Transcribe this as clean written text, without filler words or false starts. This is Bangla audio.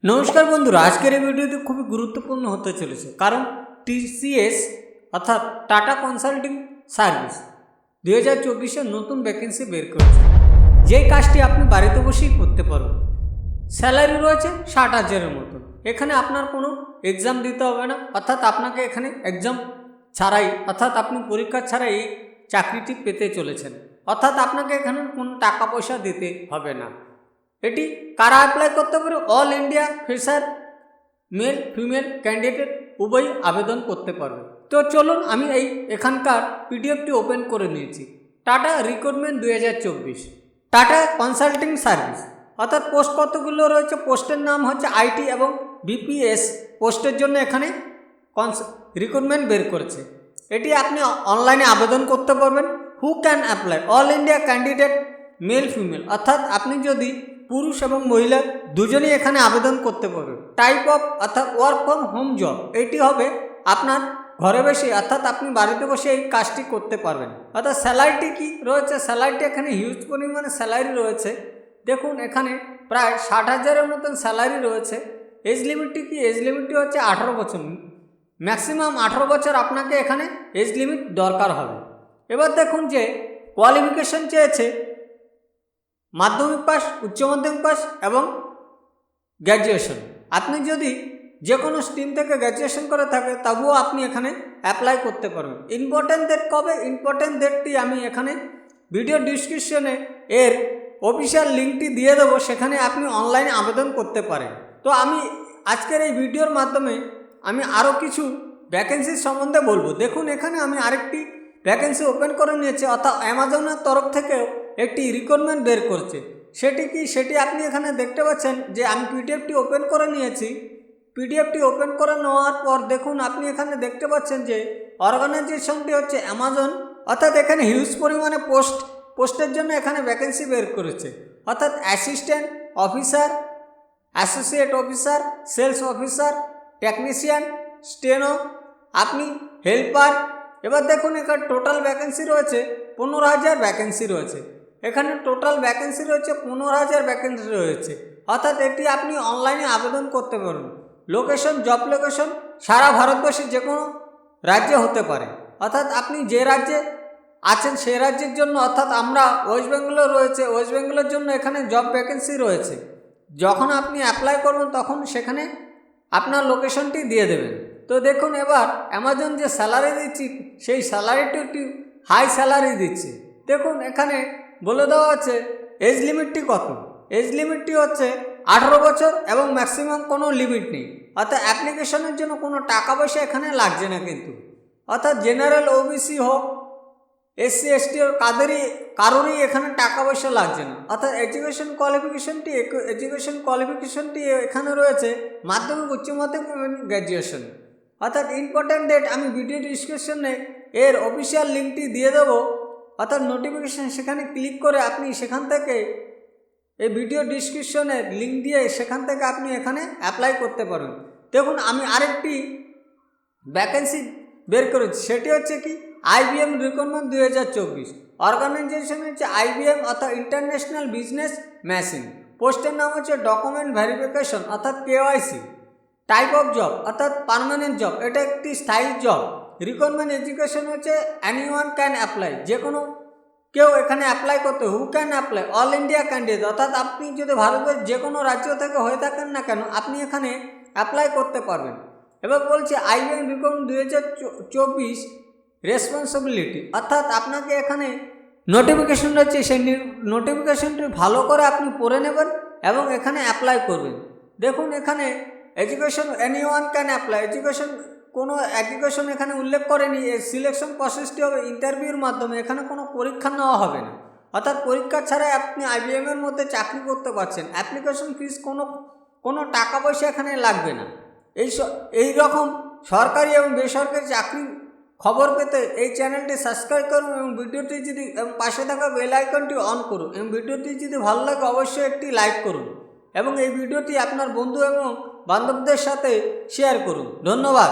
নমস্কার বন্ধুরা, আজকের এই ভিডিওটি খুবই গুরুত্বপূর্ণ হতে চলেছে, কারণ টিসিএস অর্থাৎ টাটা কনসাল্টিং সার্ভিস 2024-এর নতুন ভ্যাকেন্সি বের করেছে, যেই কাজটি আপনি বাড়িতে বসেই করতে পারবেন। স্যালারি রয়েছে 60,000-এর মতো। এখানে আপনার কোনো এক্সাম দিতে হবে না, অর্থাৎ আপনাকে এখানে এক্সাম ছাড়াই অর্থাৎ আপনি পরীক্ষা ছাড়াই এই চাকরিটি পেতে চলেছেন, অর্থাৎ আপনাকে এখানে কোনো টাকা পয়সা দিতে হবে না। এটি কারা অ্যাপ্লাই করতে পারে? All India fresher male female candidate উভয় আবেদন করতে পারবে। তো চলুন আমি এখানকার পিডিএফটি ওপেন করে নিয়েছি। Tata recruitment 2024 tata consulting service, অর্থাৎ পোস্ট কতগুলো রয়েছে? পোস্টের নাম হচ্ছে আইটি এবং বিপিএস পোস্টের জন্য এখানে রিক্রুটমেন্ট বের করেছে। এটি আপনি অনলাইনে আবেদন করতে পারবেন। Who can apply? All India candidate male female, অর্থাৎ আপনি যদি পুরুষ এবং মহিলা দুজনেই এখানে আবেদন করতে পারবেন। টাইপ অফ অর্থাৎ ওয়ার্ক ফ্রম হোম জব, এটি হবে আপনার ঘরে বসে অর্থাৎ আপনি বাড়িতে বসে এই কাজটি করতে পারবেন। অর্থাৎ স্যালারিটি কি রয়েছে? স্যালারিটি এখানে হিউজ পরিমাণে স্যালারি রয়েছে। দেখুন এখানে প্রায় 60,000-এর মতন স্যালারি রয়েছে। এজ লিমিটটি কি? এজ লিমিটটি হচ্ছে 18 বছর। ম্যাক্সিমাম 18 বছর আপনাকে এখানে এজ লিমিট দরকার হবে। এবার দেখুন যে কোয়ালিফিকেশন চেয়েছে মাধ্যমিক পাস, উচ্চ মাধ্যমিক পাস এবং গ্র্যাজুয়েশন। আপনি যদি যে কোনো স্ট্রিম থেকে গ্র্যাজুয়েশন করে থাকে তবুও আপনি এখানে অ্যাপ্লাই করতে পারবেন। ইম্পর্ট্যান্ট ডেট কবে? ইম্পর্ট্যান্ট ডেটটি আমি এখানে ভিডিও ডিসক্রিপশনে এর অফিসিয়াল লিঙ্কটি দিয়ে দেবো, সেখানে আপনি অনলাইনে আবেদন করতে পারেন। তো আমি আজকের এই ভিডিওর মাধ্যমে আমি আরও কিছু ভ্যাকেন্সির সম্বন্ধে বলবো। দেখুন এখানে আমি আরেকটি ভ্যাকেন্সি ওপেন করে নিয়েছি, অর্থাৎ অ্যামাজনের তরফ থেকেও একটি রিক্রুটমেন্ট বের করছে। সেটি কি? সেটি আপনি এখানে দেখতে পাচ্ছেন যে আমি পিডিএফটি ওপেন করে নিয়েছি। পিডিএফটি ওপেন করে নেওয়ার পর দেখুন আপনি এখানে দেখতে পাচ্ছেন যে অর্গানাইজেশনটি হচ্ছে অ্যামাজন, অর্থাৎ এখানে হিউজ পরিমাণে পোস্টের জন্য এখানে ভ্যাকেন্সি বের করেছে, অর্থাৎ assistant officer, associate officer, sales officer, technician, steno, আপনি হেল্পার। এবার দেখুন এখানে টোটাল ভ্যাকেন্সি রয়েছে 15,000 ভ্যাকেন্সি রয়েছে। এখানে টোটাল ভ্যাকেন্সি রয়েছে 15,000 ভ্যাকেন্সি রয়েছে, অর্থাৎ এটি আপনি অনলাইনে আবেদন করতে পারবেন। লোকেশন, জব লোকেশন সারা ভারতবর্ষে যে কোনো রাজ্যে হতে পারে, অর্থাৎ আপনি যে রাজ্যে আছেন সেই রাজ্যের জন্য, অর্থাৎ আমরা ওয়েস্ট বেঙ্গলে রয়েছে, ওয়েস্ট বেঙ্গলের জন্য এখানে জব ভ্যাকেন্সি রয়েছে। যখন আপনি অ্যাপ্লাই করবেন তখন সেখানে আপনার লোকেশনটি দিয়ে দেবেন। তো দেখুন এবার অ্যামাজন যে স্যালারি দিচ্ছি সেই স্যালারিটি একটি হাই স্যালারি দিচ্ছে। দেখুন এখানে বলে দেওয়া আছে এজ লিমিটটি কত। এজ লিমিটটি হচ্ছে 18 বছর এবং ম্যাক্সিমাম কোনো লিমিট নেই, অর্থাৎ অ্যাপ্লিকেশনের জন্য কোনো টাকা পয়সা এখানে লাগছে না কিন্তু, অর্থাৎ জেনারেল ওবিসি হোক, এসসি এসটি হোক, কারোরই এখানে টাকা পয়সা লাগছে না। অর্থাৎ এডুকেশন কোয়ালিফিকেশনটি এখানে রয়েছে মাধ্যমিক, উচ্চ মাধ্যমিক এবং গ্র্যাজুয়েশন। অর্থাৎ ইম্পর্ট্যান্ট ডেট আমি ভিডিও ডিসক্রিপশনে এর অফিসিয়াল লিঙ্কটি দিয়ে দেবো, অর্থাৎ নোটিফিকেশান, সেখানে ক্লিক করে আপনি সেখান থেকে এই ভিডিও ডিসক্রিপশনের লিঙ্ক দিয়ে সেখান থেকে আপনি এখানে অ্যাপ্লাই করতে পারবেন। দেখুন আমি আরেকটি ভ্যাকেন্সি বের করেছি, সেটি হচ্ছে কি আইবিএম রিক্রুটমেন্ট 2024। অর্গানাইজেশন হচ্ছে আইবিএম, অর্থাৎ ইন্টারন্যাশনাল বিজনেস মেশিন। পোস্টের নাম হচ্ছে ডকুমেন্ট ভেরিফিকেশন অর্থাৎ কেওয়াইসি। টাইপ অফ জব অর্থাৎ পার্মানেন্ট জব, এটা একটি স্থায়ী জব। রিক্রুটমেন্ট এডুকেশন হচ্ছে এনিওয়ান ক্যান অ্যাপ্লাই, যে কোনো কেউ এখানে অ্যাপ্লাই করতে। Who can apply? All India candidate, অর্থাৎ আপনি যদি ভারতের যে কোনো রাজ্য থেকে হয়ে থাকেন না কেন আপনি এখানে অ্যাপ্লাই করতে পারবেন। এবার বলছে আইবিএম রিক্রুটমেন্ট 2024 রেসপন্সিবিলিটি, অর্থাৎ আপনাকে এখানে নোটিফিকেশন রয়েছে, সেই নোটিফিকেশনটি ভালো করে আপনি পড়ে নেবেন এবং এখানে অ্যাপ্লাই করবেন। দেখুন এখানে এডুকেশন এনিওয়ান ক্যান অ্যাপ্লাই, কোনো এডুকেশন এখানে উল্লেখ করেনি। এই সিলেকশন প্রসেসটি হবে ইন্টারভিউর মাধ্যমে, এখানে কোনো পরীক্ষা নেওয়া হবে না, অর্থাৎ পরীক্ষা ছাড়াই আপনি আইবিএমের মধ্যে চাকরি করতে পারছেন। অ্যাপ্লিকেশন ফিস কোনো টাকা পয়সা এখানে লাগবে না। এই রকম সরকারি এবং বেসরকারি চাকরি খবর পেতে এই চ্যানেলটি সাবস্ক্রাইব করুন এবং ভিডিওটি যদি পাশে থাকা বেল আইকনটি অন করুন এবং ভিডিওটি যদি ভালো লাগে অবশ্যই একটি লাইক করুন এবং এই ভিডিওটি আপনার বন্ধু এবং বান্ধবদের সাথে শেয়ার করুন। ধন্যবাদ।